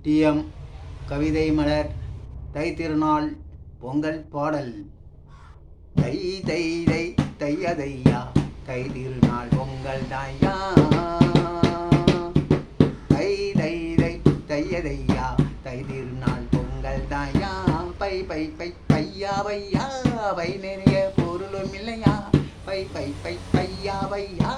DM கவிதை மலர் தை திருநாள் பொங்கல் பாடல். தை தை தை தையதையா தை திருநாள் பொங்கல் தாயா. தை தை தை தையதையா தை திருநாள் பொங்கல் தாயா. பை பை பை பையா பையா பை நிறைய பொருளும் இல்லையா. பை பை பை பையா பையா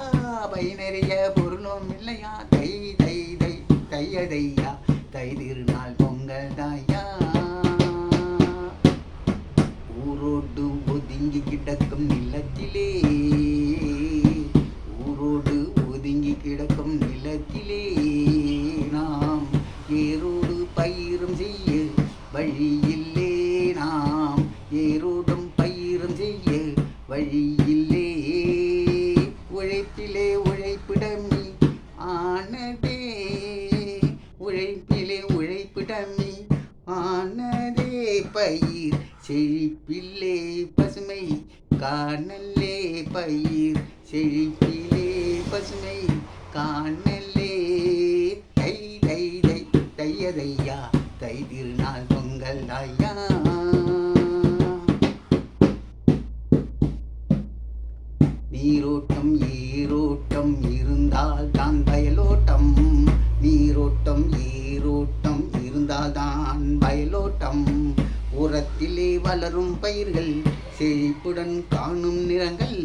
பை நிறைய பொருளும் இல்லையா. தை தை தை தையதையா தை திருநாள் பொங்கல் தாயா. ஊரோடு ஒதுங்கி கிடக்கும் நிலத்திலே, ஊரோடு ஒதுங்கி கிடக்கும் நிலத்திலே நாம் ஏரோடு பயிரும் செய்ய வழியில்லே. நாம் ஏரோடும் பயிரும் செய்ய வழியில்லே. உழைப்பிலே உழைப்பிடமி ஆனதே, உழைப்பிலே உழைப்பிடமி ஆனதே. பயிர் செழிப்பிலே பசுமை காணலே, பயிர் செழிப்பிலே பசுமை காணலே. தை தை தை தையதையா தை திருநாள் பொங்கல் தாயா. நீரோட்டம் ஏரோட்டம் இருந்தால் தான் வயலோட்டம். நீரோட்டம் ஏரோட்டம் இருந்தால் தான் வயலோட்டம். உரத்திலே வளரும் பயிர்கள் செழிப்புடன் காணும் நிறங்கள்.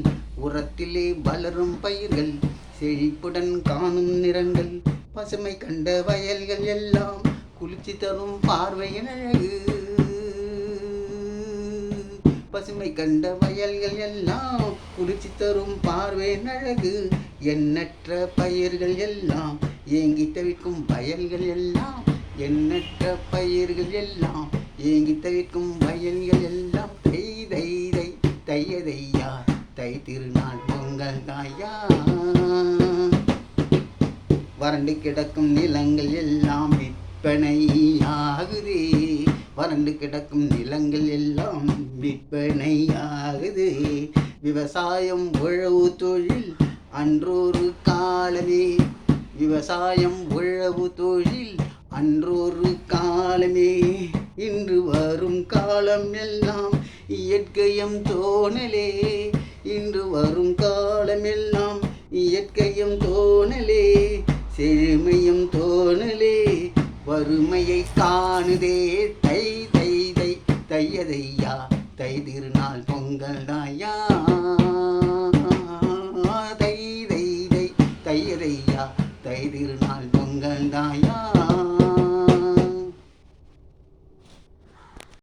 உரத்திலே வளரும் பயிர்கள் செழிப்புடன் காணும் நிறங்கள். பசுமை கண்ட வயல்கள் எல்லாம் குளிர்ச்சி தரும் பார்வையின் அழகு. பசுமை கண்ட வயல்கள் எல்லாம் குளிர்ச்சி தரும் பார்வையின் அழகு. எண்ணற்ற பயிர்கள் எல்லாம் ஏங்கி தவிக்கும் வயல்கள் எல்லாம். எண்ணற்ற பயிர்கள் எல்லாம் ஏங்கி தவிக்கும் வயல்கள் எல்லாம். தை தை தை தையதையா தை திருநாள் பொங்கல் தாயா. வறண்டு கிடக்கும் நிலங்கள் எல்லாம் விற்பனையாகுதே. வறண்டு கிடக்கும் நிலங்கள் எல்லாம் விற்பனையாகுது. விவசாயம் உழவு தொழில் அன்றொரு காலமே. விவசாயம் உழவு தொழில் அன்றொரு காலமே. இன்று வரும் காலம் எல்லாம் இயற்கையும் தோணலே. இன்று வரும் காலமெல்லாம் இயற்கையும் தோணலே. செழுமையும் தோணலே வறுமையை காணுதே. தை தை தை தையதையா தை திருநாள் பொங்கல் தாயா. தை தை தை தையதையா தை திருநாள் பொங்கல் தாயா.